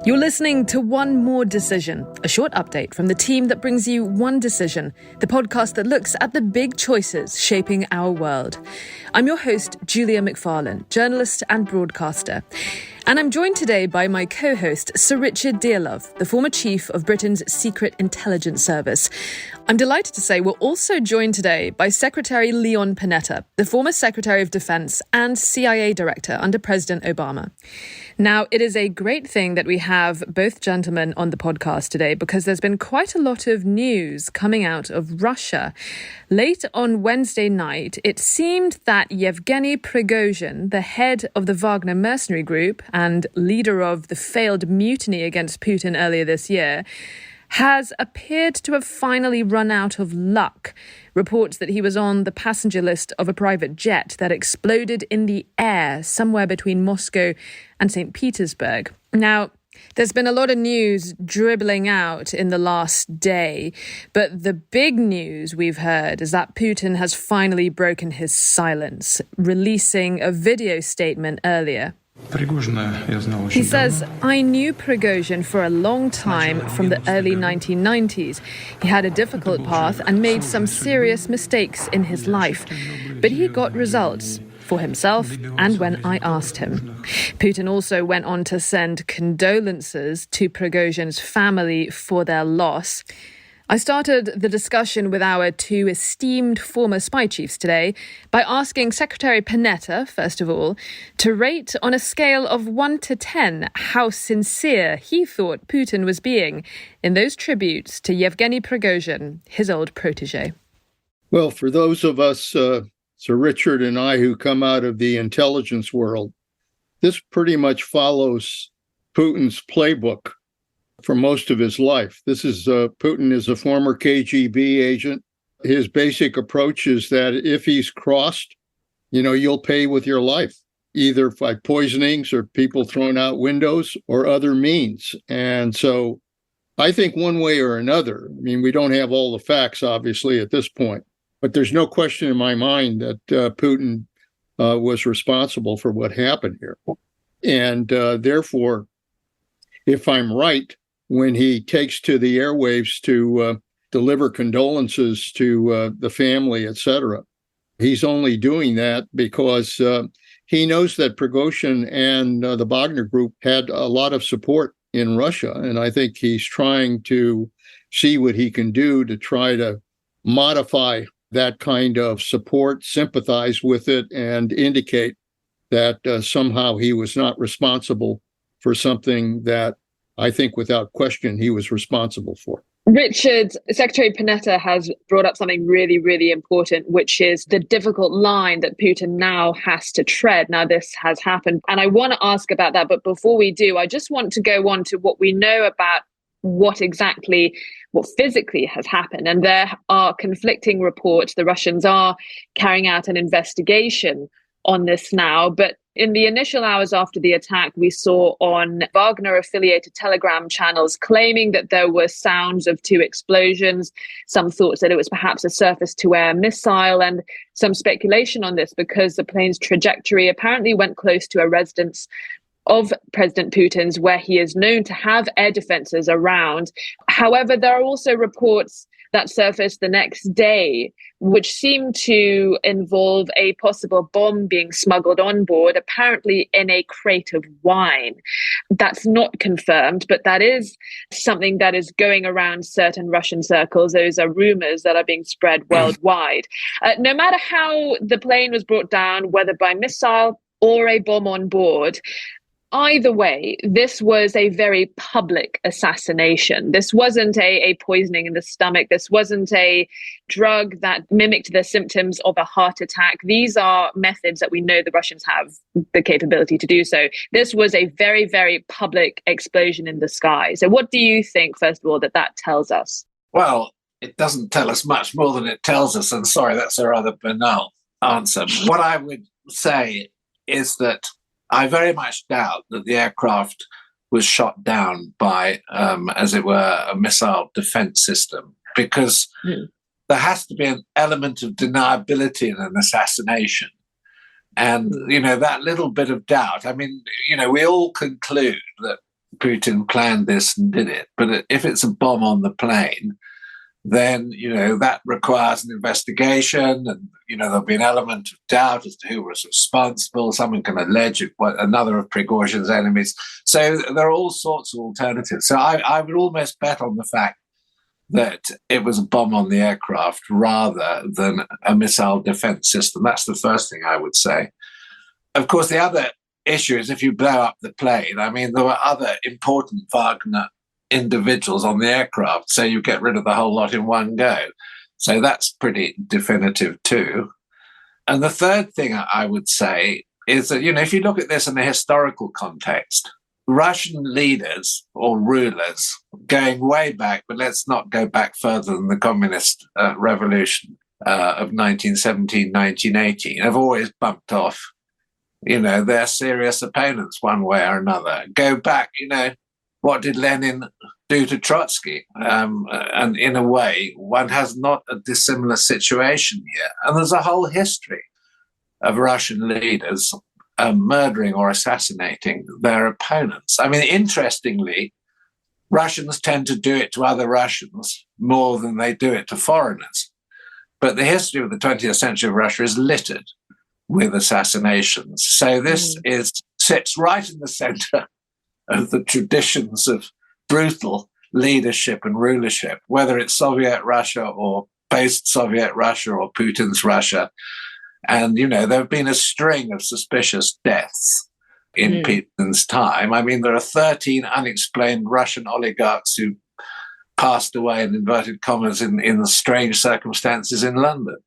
You're listening to One More Decision, a short update from the team that brings you One Decision, the podcast that looks at the big choices shaping our world. I'm your host, Julia Macfarlane, journalist and broadcaster. And I'm joined today by my co-host, Sir Richard Dearlove, the former chief of Britain's Secret Intelligence Service. I'm delighted to say we're also joined today by Secretary Leon Panetta, the former Secretary of Defense and CIA Director under President Obama. Now, it is a great thing that we have both gentlemen on the podcast today because there's been quite a lot of news coming out of Russia. Late on Wednesday night, it seemed that Yevgeny Prigozhin, the head of the Wagner Mercenary Group and leader of the failed mutiny against Putin earlier this year, has appeared to have finally run out of luck. Reports that he was on the passenger list of a private jet that exploded in the air somewhere between Moscow and St. Petersburg. Now, there's been a lot of news dribbling out in the last day, but the big news we've heard is that Putin has finally broken his silence, releasing a video statement earlier. He says, I knew Prigozhin for a long time from the early 1990s. He had a difficult path and made some serious mistakes in his life, but he got results for himself and when I asked him. Putin also went on to send condolences to Prigozhin's family for their loss. I started the discussion with our two esteemed former spy chiefs today by asking Secretary Panetta, first of all, to rate on a scale of 1 to 10 how sincere he thought Putin was being in those tributes to Yevgeny Prigozhin, his old protege. Well, for those of us, Sir Richard and I, who come out of the intelligence world, this pretty much follows Putin's playbook for most of his life. Putin is a former KGB agent. His basic approach is that if he's crossed, you'll pay with your life, either by poisonings or people thrown out windows or other means. And so I think one way or another, we don't have all the facts, obviously, at this point, but there's no question in my mind that Putin was responsible for what happened here. And therefore, if I'm right, when he takes to the airwaves to deliver condolences to the family, etc., he's only doing that because he knows that Prigozhin and the Wagner Group had a lot of support in Russia. And I think he's trying to see what he can do to try to modify that kind of support, sympathize with it, and indicate that somehow he was not responsible for something that I think without question he was responsible for. Richard, Secretary Panetta has brought up something really, really important, which is the difficult line that Putin now has to tread. Now, this has happened, and I want to ask about that. But before we do, I just want to go on to what we know about what physically has happened. And there are conflicting reports. The Russians are carrying out an investigation on this now, but in the initial hours after the attack, we saw on Wagner-affiliated Telegram channels claiming that there were sounds of two explosions. Some thought that it was perhaps a surface-to-air missile, and some speculation on this because the plane's trajectory apparently went close to a residence of President Putin's, where he is known to have air defenses around. However, there are also reports that surfaced the next day, which seemed to involve a possible bomb being smuggled on board, apparently in a crate of wine. That's not confirmed, but that is something that is going around certain Russian circles. Those are rumors that are being spread worldwide. No matter how the plane was brought down, whether by missile or a bomb on board, either way, this was a very public assassination. This wasn't a poisoning in the stomach. This wasn't a drug that mimicked the symptoms of a heart attack. These are methods that we know the Russians have the capability to do so. This was a very, very public explosion in the sky. So what do you think, first of all, that tells us? Well, it doesn't tell us much more than it tells us. And sorry, that's a rather banal answer. What I would say is that I very much doubt that the aircraft was shot down by, as it were, a missile defense system, because there has to be an element of deniability in an assassination. And, that little bit of doubt, we all conclude that Putin planned this and did it. But if it's a bomb on the plane, then, that requires an investigation, and, there'll be an element of doubt as to who was responsible. Someone can allege another of Prigozhin's enemies. So there are all sorts of alternatives. So I would almost bet on the fact that it was a bomb on the aircraft rather than a missile defense system. That's the first thing I would say. Of course, the other issue is if you blow up the plane, there were other important Wagner individuals on the aircraft, so you get rid of the whole lot in one go. So that's pretty definitive too. And the third thing I would say is that, if you look at this in a historical context, Russian leaders or rulers going way back, but let's not go back further than the communist revolution of 1917, 1918, have always bumped off, their serious opponents one way or another. Go back, what did Lenin do to Trotsky? And in a way, one has not a dissimilar situation here. And there's a whole history of Russian leaders murdering or assassinating their opponents. Interestingly, Russians tend to do it to other Russians more than they do it to foreigners. But the history of the 20th century of Russia is littered with assassinations. So this sits right in the center of the traditions of brutal leadership and rulership, whether it's Soviet Russia or post-Soviet Russia or Putin's Russia. And, there have been a string of suspicious deaths in Putin's time. There are 13 unexplained Russian oligarchs who passed away, in inverted commas, in strange circumstances in London,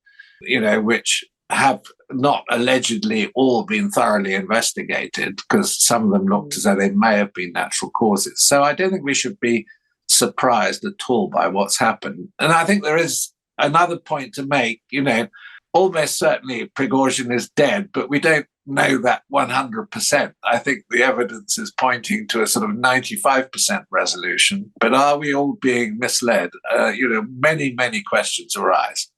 which have not allegedly all been thoroughly investigated, because some of them looked as though they may have been natural causes. So I don't think we should be surprised at all by what's happened. And I think there is another point to make, almost certainly Prigozhin is dead, but we don't know that 100%. I think the evidence is pointing to a sort of 95% resolution. But are we all being misled? Many, many questions arise.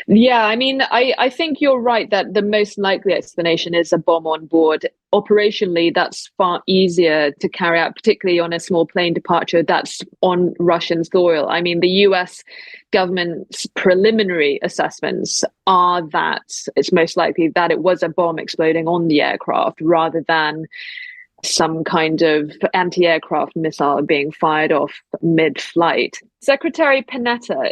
Yeah, I think you're right that the most likely explanation is a bomb on board. Operationally, that's far easier to carry out, particularly on a small plane departure that's on Russian soil. The US government's preliminary assessments are that it's most likely that it was a bomb exploding on the aircraft rather than some kind of anti-aircraft missile being fired off mid-flight. Secretary Panetta,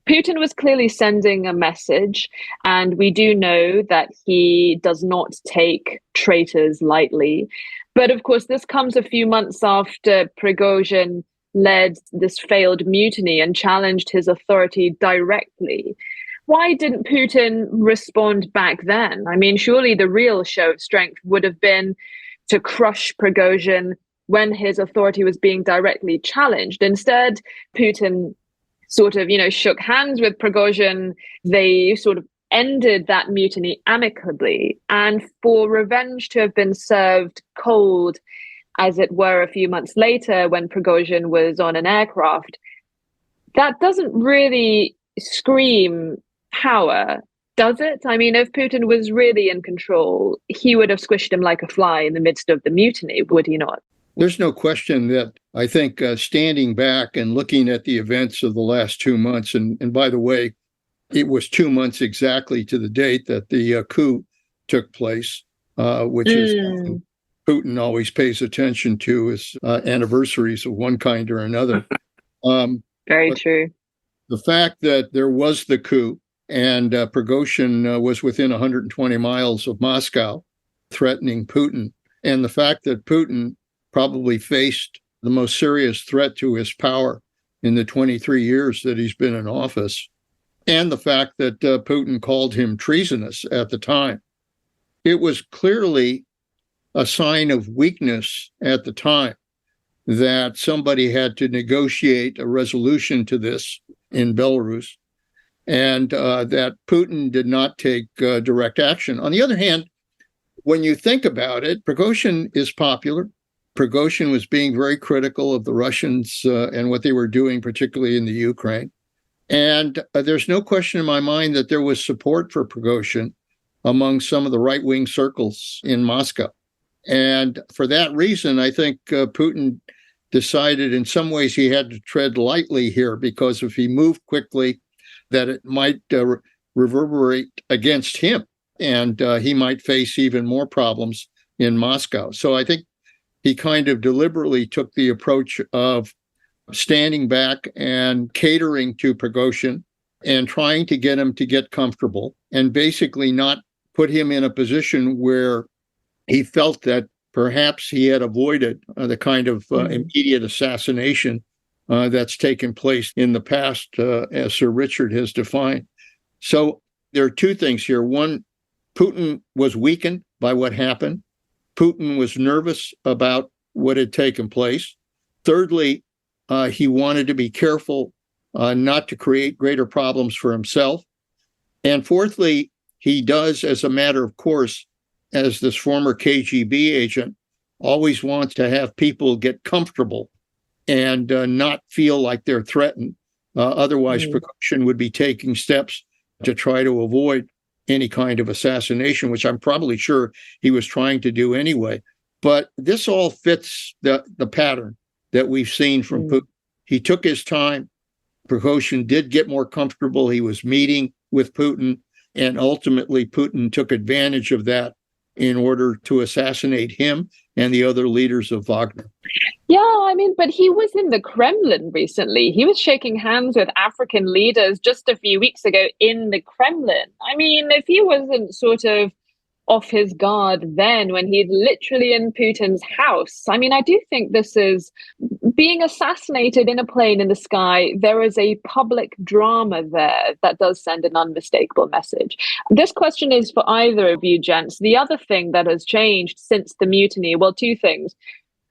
Putin was clearly sending a message, and we do know that he does not take traitors lightly. But of course, this comes a few months after Prigozhin led this failed mutiny and challenged his authority directly. Why didn't Putin respond back then? Surely the real show of strength would have been to crush Prigozhin when his authority was being directly challenged. Instead, Putin sort of, shook hands with Prigozhin. They sort of ended that mutiny amicably. And for revenge to have been served cold, as it were, a few months later when Prigozhin was on an aircraft, that doesn't really scream power, does it? If Putin was really in control, he would have squished him like a fly in the midst of the mutiny, would he not? There's no question that I think standing back and looking at the events of the last 2 months, and by the way, it was 2 months exactly to the date that the coup took place, which is Putin always pays attention to is anniversaries of one kind or another. Very true. The fact that there was the coup and Prigozhin was within 120 miles of Moscow threatening Putin, and the fact that Putin probably faced the most serious threat to his power in the 23 years that he's been in office, and the fact that Putin called him treasonous at the time. It was clearly a sign of weakness at the time that somebody had to negotiate a resolution to this in Belarus, and that Putin did not take direct action. On the other hand, when you think about it, Prigozhin is popular. Prigozhin was being very critical of the Russians and what they were doing, particularly in the Ukraine. And there's no question in my mind that there was support for Prigozhin among some of the right-wing circles in Moscow. And for that reason, I think Putin decided in some ways he had to tread lightly here, because if he moved quickly, that it might reverberate against him, and he might face even more problems in Moscow. So I think he kind of deliberately took the approach of standing back and catering to Prigozhin and trying to get him to get comfortable, and basically not put him in a position where he felt that perhaps he had avoided the kind of immediate assassination that's taken place in the past, as Sir Richard has defined. So there are two things here. One, Putin was weakened by what happened. Putin was nervous about what had taken place. Thirdly, he wanted to be careful not to create greater problems for himself. And fourthly, he does, as a matter of course, as this former KGB agent, always wants to have people get comfortable and not feel like they're threatened. Otherwise, Prigozhin would be taking steps to try to avoid any kind of assassination, which I'm probably sure he was trying to do anyway. But this all fits the pattern that we've seen from Putin. He took his time. Prigozhin did get more comfortable. He was meeting with Putin, and ultimately Putin took advantage of that in order to assassinate him and the other leaders of Wagner. Yeah, I mean, but he was in the Kremlin recently. He was shaking hands with African leaders just a few weeks ago in the Kremlin. I mean, if he wasn't sort of off his guard then, when he's literally in Putin's house, I mean, I do think this is being assassinated in a plane in the sky. There is a public drama there that does send an unmistakable message. This question is for either of you, gents. The other thing that has changed since the mutiny, well, two things.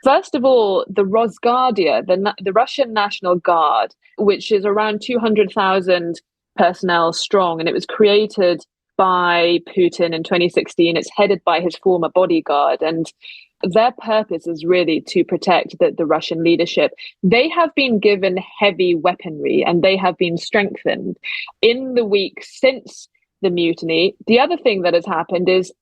First of all, the Rosguardia, the Russian National Guard, which is around 200,000 personnel strong, and it was created by Putin in 2016. It's headed by his former bodyguard, and their purpose is really to protect the Russian leadership. They have been given heavy weaponry, and they have been strengthened in the week since the mutiny. The other thing that has happened is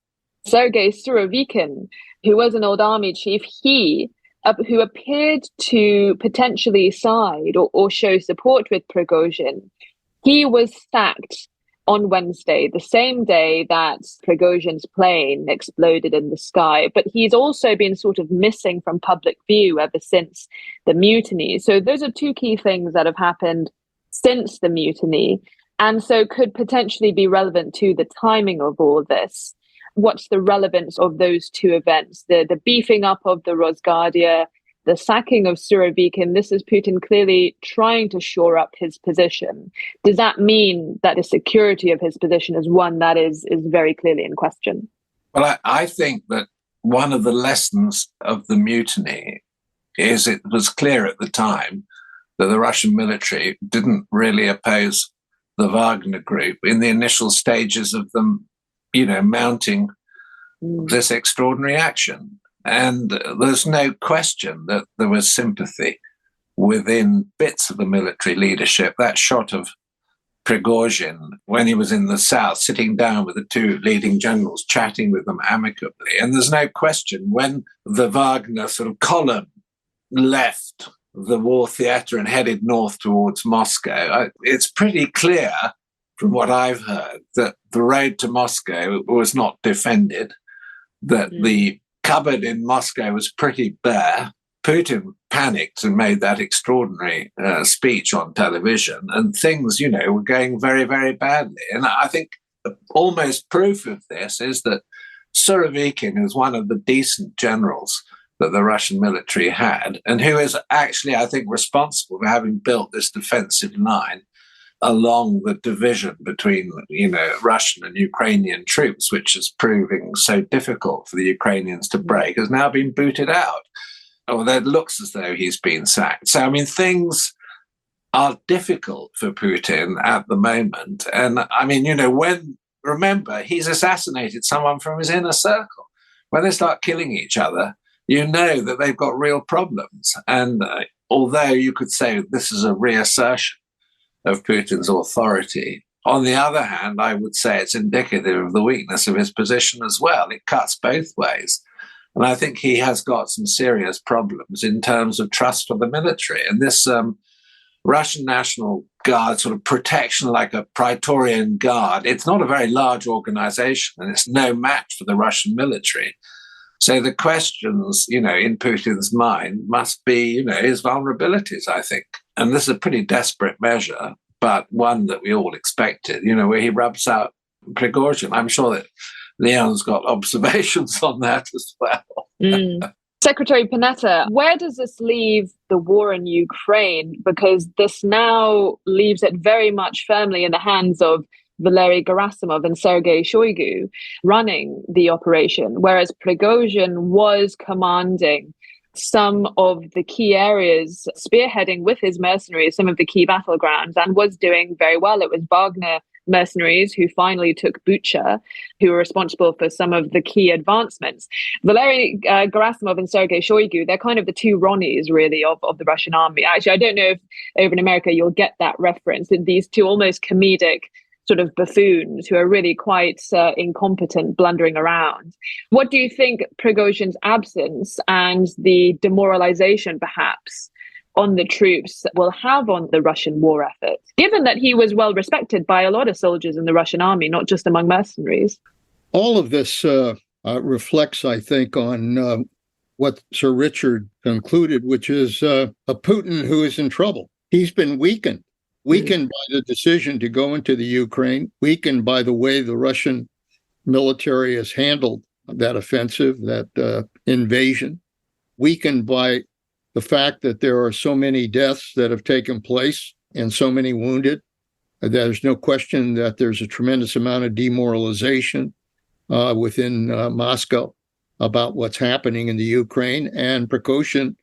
Sergei Surovikin, who was an old army chief, who appeared to potentially side or show support with Prigozhin, he was sacked on Wednesday, the same day that Prigozhin's plane exploded in the sky. But he's also been sort of missing from public view ever since the mutiny. So those are two key things that have happened since the mutiny, and so could potentially be relevant to the timing of all this. What's the relevance of those two events? The beefing up of the Rosguardia, the sacking of Surovikin. This is Putin clearly trying to shore up his position. Does that mean that the security of his position is one that is very clearly in question? Well, I think that one of the lessons of the mutiny is it was clear at the time that the Russian military didn't really oppose the Wagner Group in the initial stages of them, mounting this extraordinary action. And there's no question that there was sympathy within bits of the military leadership. That shot of Prigozhin when he was in the south, sitting down with the two leading generals, chatting with them amicably. And there's no question when the Wagner sort of column left the war theatre and headed north towards Moscow, it's pretty clear from what I've heard that the road to Moscow was not defended, that the cupboard in Moscow was pretty bare. Putin panicked and made that extraordinary speech on television, and things, were going very, very badly. And I think almost proof of this is that Surovikin is one of the decent generals that the Russian military had, and who is actually, I think, responsible for having built this defensive line along the division between, Russian and Ukrainian troops, which is proving so difficult for the Ukrainians to break, has now been booted out. Although it looks as though he's been sacked. So, things are difficult for Putin at the moment. And, remember, he's assassinated someone from his inner circle. When they start killing each other, you know that they've got real problems. And although you could say this is a reassertion of Putin's authority, on the other hand, I would say it's indicative of the weakness of his position as well. It cuts both ways. And I think he has got some serious problems in terms of trust for the military. And this Russian National Guard sort of protection, like a Praetorian Guard, it's not a very large organization and it's no match for the Russian military. So the questions, in Putin's mind must be, his vulnerabilities, I think. And this is a pretty desperate measure, but one that we all expected, where he rubs out Prigozhin. I'm sure that Leon's got observations on that as well. Secretary Panetta, where does this leave the war in Ukraine? Because this now leaves it very much firmly in the hands of Valery Gerasimov and Sergei Shoigu running the operation, whereas Prigozhin was commanding some of the key areas, spearheading with his mercenaries some of the key battlegrounds, and was doing very well. It was Wagner Mercenaries who finally took Bucha, who were responsible for some of the key advancements. Valery Gerasimov and Sergei Shoigu, they're kind of the two Ronnies, really, of the Russian army. Actually, I don't know if over in America you'll get that reference, these two almost comedic sort of buffoons who are really quite incompetent, blundering around. What do you think Prigozhin's absence and the demoralization, perhaps, on the troops will have on the Russian war effort, given that he was well respected by a lot of soldiers in the Russian army, not just among mercenaries? All of this reflects, I think, on what Sir Richard concluded, which is a Putin who is in trouble. He's been weakened by the decision to go into the Ukraine, weakened by the way the Russian military has handled that offensive, that invasion, weakened by the fact that there are so many deaths that have taken place and so many wounded. There's no question that there's a tremendous amount of demoralization within Moscow about what's happening in the Ukraine. And Prigozhin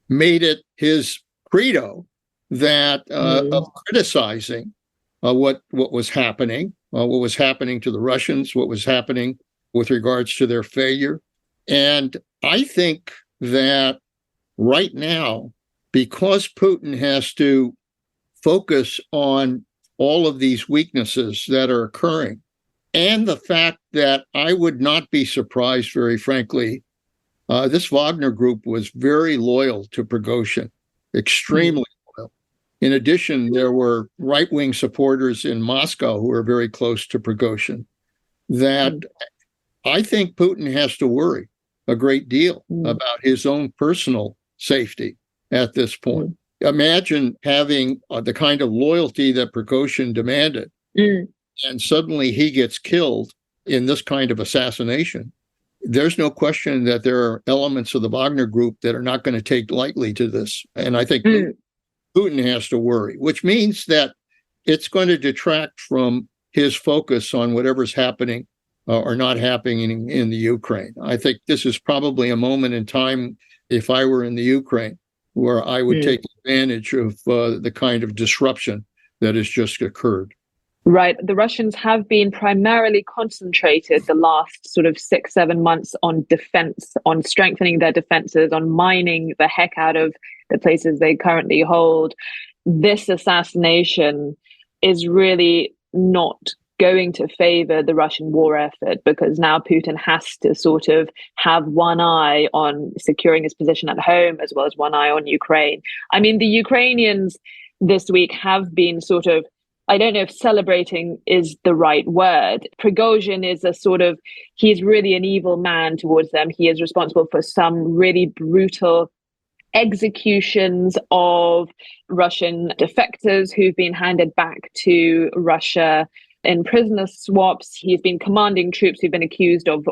made it his credo that of criticizing what was happening to the Russians, what was happening with regards to their failure. And I think that right now, because Putin has to focus on all of these weaknesses that are occurring, and the fact that I would not be surprised, very frankly, this Wagner group was very loyal to Prigozhin, extremely loyal. In addition, there were right-wing supporters in Moscow who are very close to Prigozhin, that I think Putin has to worry a great deal about his own personal safety at this point. Imagine having the kind of loyalty that Prigozhin demanded, and suddenly he gets killed in this kind of assassination. There's no question that there are elements of the Wagner group that are not going to take lightly to this. And I think Putin has to worry, which means that it's going to detract from his focus on whatever's happening or not happening in the Ukraine. I think this is probably a moment in time, if I were in the Ukraine, where I would take advantage of the kind of disruption that has just occurred. Right. The Russians have been primarily concentrated the last sort of 6-7 months on defense, on strengthening their defenses, on mining the heck out of the places they currently hold. This assassination is really not going to favor the Russian war effort, because now Putin has to sort of have one eye on securing his position at home as well as one eye on Ukraine. I mean, the Ukrainians this week have been sort of, I don't know if celebrating is the right word. Prigozhin is he's really an evil man towards them. He is responsible for some really brutal executions of Russian defectors who've been handed back to Russia in prisoner swaps. He's been commanding troops who've been accused of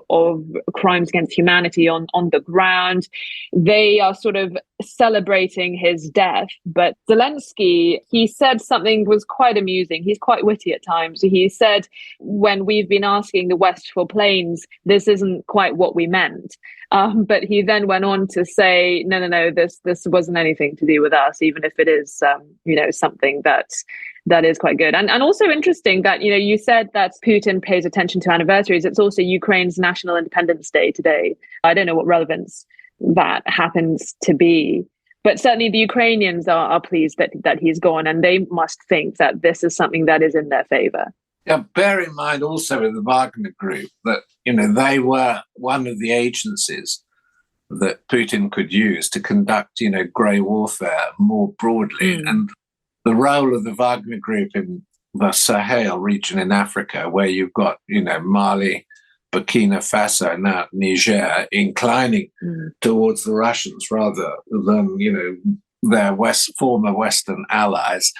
crimes against humanity on the ground. They are sort of celebrating his death. But Zelensky, he said something was quite amusing. He's quite witty at times. He said, when we've been asking the West for planes, this isn't quite what we meant. But he then went on to say, no, this wasn't anything to do with us, even if it is, something that is quite good. And also interesting that, you said that Putin pays attention to anniversaries. It's also Ukraine's National Independence Day today. I don't know what relevance that happens to be, but certainly the Ukrainians are pleased that he's gone, and they must think that this is something that is in their favor. Yeah, bear in mind also with the Wagner Group that, they were one of the agencies that Putin could use to conduct, grey warfare more broadly. And the role of the Wagner Group in the Sahel region in Africa, where you've got, Mali, Burkina Faso, now Niger, inclining towards the Russians rather than, their former Western allies.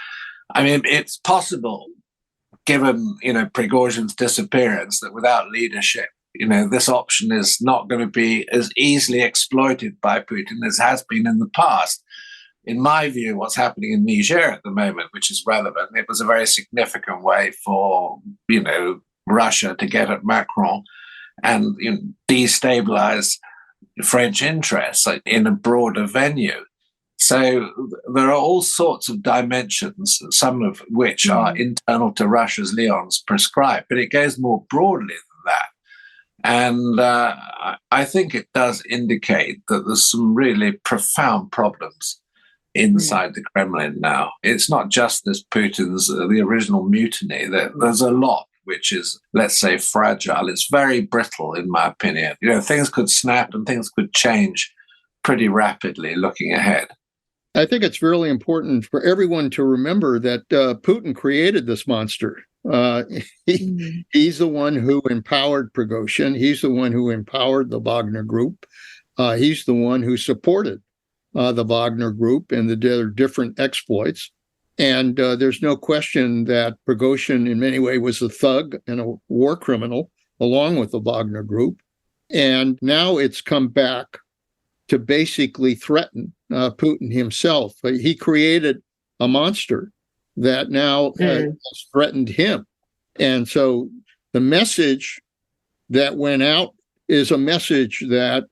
I mean, it's possible, given, Prigozhin's disappearance, that without leadership, this option is not going to be as easily exploited by Putin as has been in the past. In my view, what's happening in Niger at the moment, which is relevant, it was a very significant way for, Russia to get at Macron and destabilize French interests in a broader venue. So there are all sorts of dimensions, some of which are internal to Russia's Leon's prescribed, but it goes more broadly than that. And I think it does indicate that there's some really profound problems inside the Kremlin now. It's not just this Putin's, the original mutiny. There's a lot which is, let's say, fragile. It's very brittle, in my opinion. Things could snap and things could change pretty rapidly looking ahead. I think it's really important for everyone to remember that Putin created this monster. He's the one who empowered Prigozhin. He's the one who empowered the Wagner Group. He's the one who supported the Wagner Group and their different exploits. And there's no question that Prigozhin in many ways was a thug and a war criminal along with the Wagner Group. And now it's come back to basically threaten Putin himself. He created a monster that now has threatened him. And so the message that went out is a message that,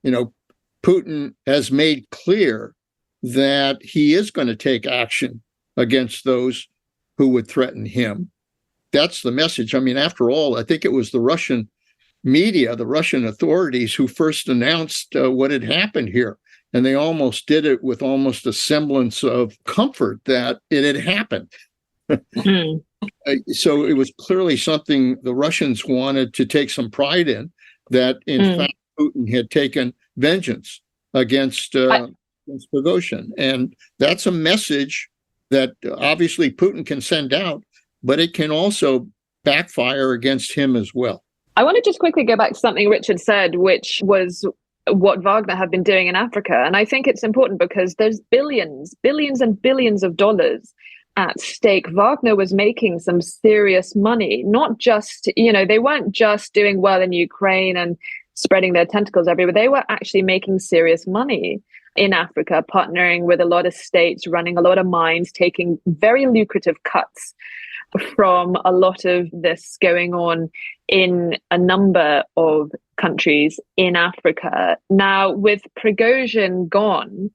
Putin has made clear that he is going to take action against those who would threaten him. That's the message. I mean, after all, I think it was the Russian media, the Russian authorities who first announced what had happened here. And they almost did it with almost a semblance of comfort that it had happened. So it was clearly something the Russians wanted to take some pride in, that in fact Putin had taken vengeance against Prigozhin. And that's a message that obviously Putin can send out, but it can also backfire against him as well. I want to just quickly go back to something Richard said, which was what Wagner have been doing in Africa. And I think it's important because there's billions and billions of dollars at stake. Wagner was making some serious money, not just, they weren't just doing well in Ukraine and spreading their tentacles everywhere. They were actually making serious money in Africa, partnering with a lot of states, running a lot of mines, taking very lucrative cuts from a lot of this going on in a number of countries in Africa. Now, with Prigozhin gone,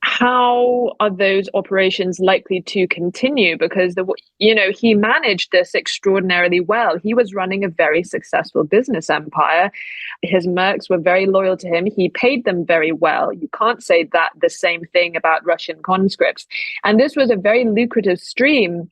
how are those operations likely to continue? Because he managed this extraordinarily well. He was running a very successful business empire. His mercs were very loyal to him. He paid them very well. You can't say that the same thing about Russian conscripts. And this was a very lucrative stream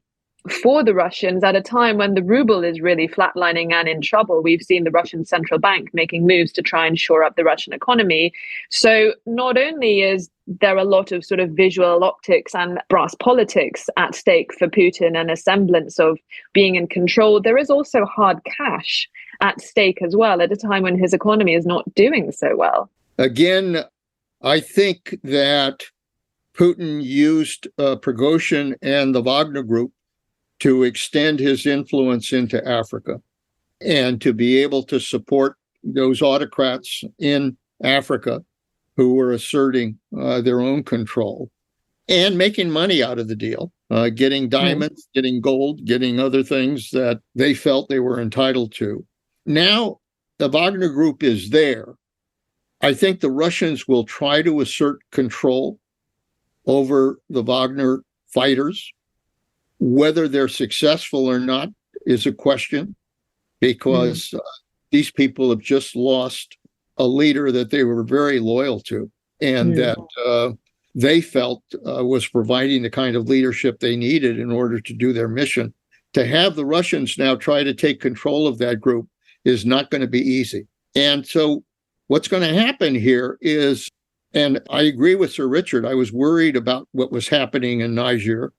for the Russians at a time when the ruble is really flatlining and in trouble. We've seen the Russian central bank making moves to try and shore up the Russian economy. So not only is there a lot of sort of visual optics and brass politics at stake for Putin and a semblance of being in control, there is also hard cash at stake as well at a time when his economy is not doing so well. Again, I think that Putin used Prigozhin and the Wagner Group to extend his influence into Africa and to be able to support those autocrats in Africa who were asserting their own control and making money out of the deal, getting diamonds, getting gold, getting other things that they felt they were entitled to. Now, the Wagner Group is there. I think the Russians will try to assert control over the Wagner fighters. Whether they're successful or not is a question, because these people have just lost a leader that they were very loyal to and that they felt was providing the kind of leadership they needed in order to do their mission. To have the Russians now try to take control of that group is not going to be easy. And so what's going to happen here is, and I agree with Sir Richard, I was worried about what was happening in Niger.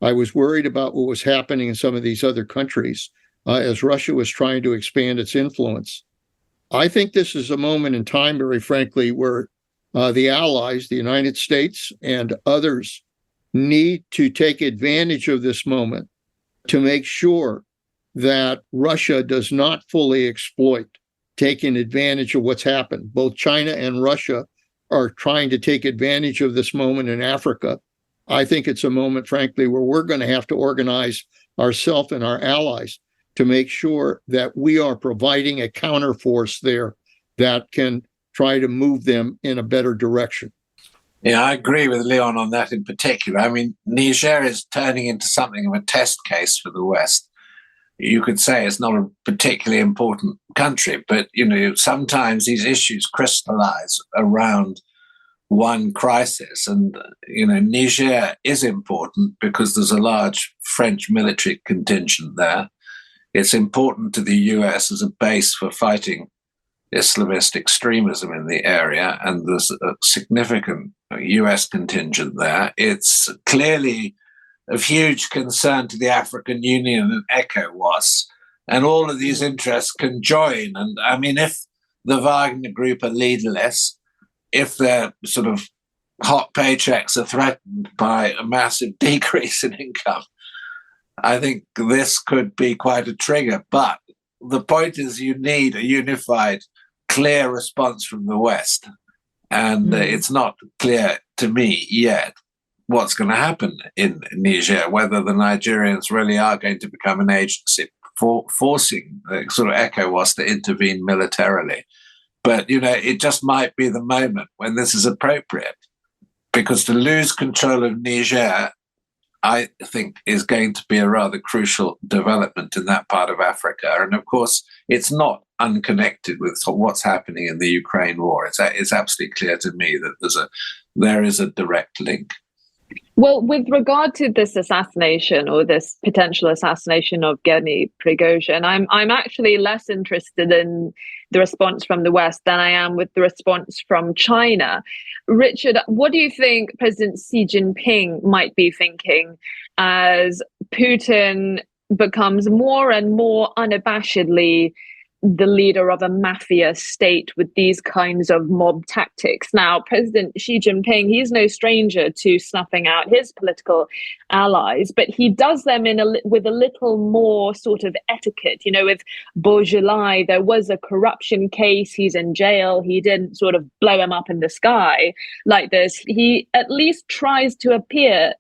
I was worried about what was happening in some of these other countries as Russia was trying to expand its influence. I think this is a moment in time, very frankly, where the allies, the United States and others, need to take advantage of this moment to make sure that Russia does not fully exploit taking advantage of what's happened. Both China and Russia are trying to take advantage of this moment in Africa. I think it's a moment, frankly, where we're going to have to organize ourselves and our allies to make sure that we are providing a counterforce there that can try to move them in a better direction. Yeah, I agree with Leon on that in particular. I mean, Niger is turning into something of a test case for the West. You could say it's not a particularly important country, but, sometimes these issues crystallize around one crisis. And, Niger is important because there's a large French military contingent there. It's important to the US as a base for fighting Islamist extremism in the area, and there's a significant US contingent there. It's clearly of huge concern to the African Union and ECOWAS, and all of these interests can join. And I mean, if the Wagner Group are leaderless, if their sort of hot paychecks are threatened by a massive decrease in income, I think this could be quite a trigger. But the point is, you need a unified, clear response from the West. And it's not clear to me yet what's going to happen in Niger, whether the Nigerians really are going to become an agency forcing sort of ECOWAS to intervene militarily. But, it just might be the moment when this is appropriate, because to lose control of Niger, I think, is going to be a rather crucial development in that part of Africa. And of course, it's not unconnected with what's happening in the Ukraine war. It's absolutely clear to me that there is a direct link. Well, with regard to this assassination or this potential assassination of Yevgeny Prigozhin, I'm actually less interested in the response from the West than I am with the response from China. Richard, what do you think President Xi Jinping might be thinking as Putin becomes more and more unabashedly the leader of a mafia state with these kinds of mob tactics? Now, President Xi Jinping, he's no stranger to snuffing out his political allies, but he does them with a little more sort of etiquette. With Beaujolais, there was a corruption case. He's in jail. He didn't sort of blow him up in the sky like this. He at least tries to appear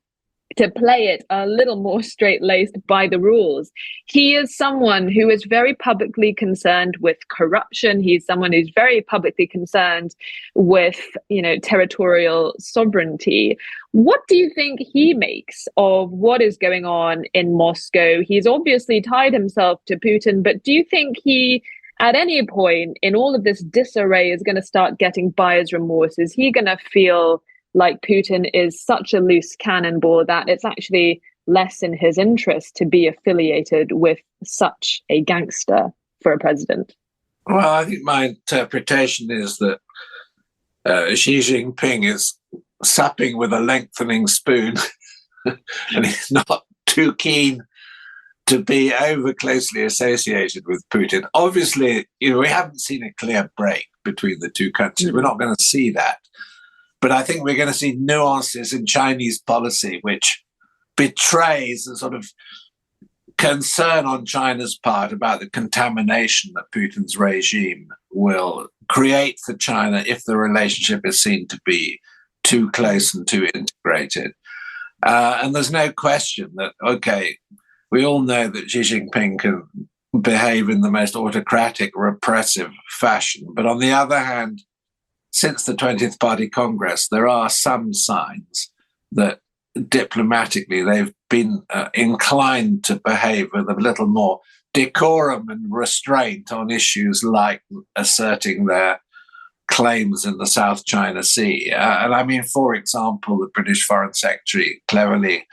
to play it a little more straight-laced by the rules. He is someone who is very publicly concerned with corruption. He's someone who's very publicly concerned with, territorial sovereignty. What do you think he makes of what is going on in Moscow? He's obviously tied himself to Putin, but do you think he, at any point in all of this disarray, is going to start getting buyer's remorse? Is he going to feel like Putin is such a loose cannonball that it's actually less in his interest to be affiliated with such a gangster for a president? Well, I think my interpretation is that Xi Jinping is supping with a lengthening spoon and he's not too keen to be over closely associated with Putin. Obviously, we haven't seen a clear break between the two countries. We're not going to see that. But I think we're going to see nuances in Chinese policy which betrays a sort of concern on China's part about the contamination that Putin's regime will create for China if the relationship is seen to be too close and too integrated. And there's no question that, we all know that Xi Jinping can behave in the most autocratic, repressive fashion. But on the other hand, since the 20th Party Congress, there are some signs that diplomatically they've been inclined to behave with a little more decorum and restraint on issues like asserting their claims in the South China Sea. And I mean, for example, the British Foreign Secretary cleverly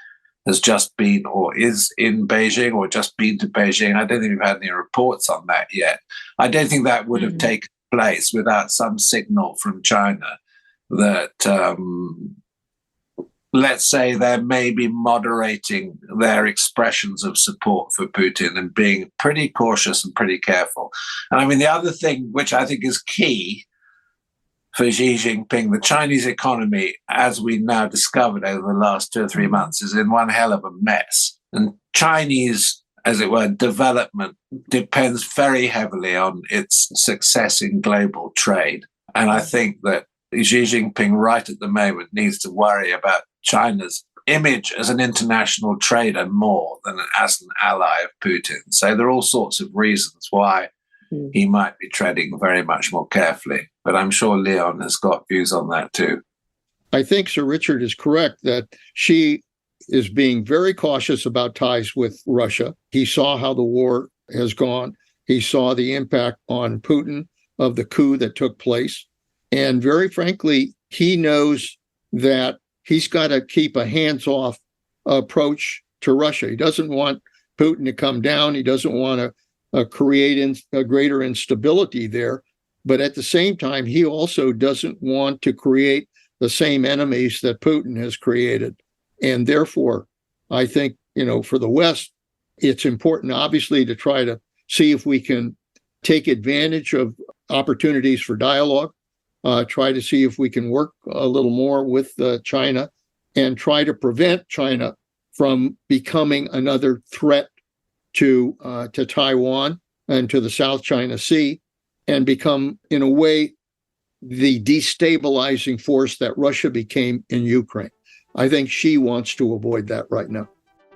has just been or is in Beijing or just been to Beijing. I don't think we've had any reports on that yet. I don't think that would have taken place without some signal from China that, let's say, they may be moderating their expressions of support for Putin and being pretty cautious and pretty careful. And I mean, the other thing which I think is key for Xi Jinping, the Chinese economy, as we now discovered over the last 2 or 3 months, is in one hell of a mess. And Chinese, as it were, development depends very heavily on its success in global trade. And I think that Xi Jinping right at the moment needs to worry about China's image as an international trader more than as an ally of Putin. So there are all sorts of reasons why he might be treading very much more carefully. But I'm sure Leon has got views on that too. I think Sir Richard is correct that Xi is being very cautious about ties with Russia. He saw how the war has gone. He saw the impact on Putin of the coup that took place. And very frankly, he knows that he's got to keep a hands-off approach to Russia. He doesn't want Putin to come down. He doesn't want to create a greater instability there. But at the same time, he also doesn't want to create the same enemies that Putin has created. And therefore, I think, for the West, it's important, obviously, to try to see if we can take advantage of opportunities for dialogue, try to see if we can work a little more with China and try to prevent China from becoming another threat to Taiwan and to the South China Sea and become, in a way, the destabilizing force that Russia became in Ukraine. I think Xi wants to avoid that right now.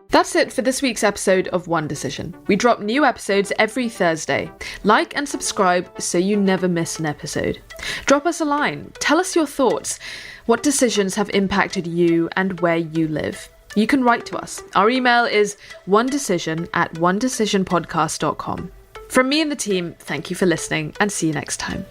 That's it for this week's episode of One Decision. We drop new episodes every Thursday. Like and subscribe so you never miss an episode. Drop us a line. Tell us your thoughts. What decisions have impacted you and where you live? You can write to us. Our email is onedecision@onedecisionpodcast.com. From me and the team, thank you for listening and see you next time.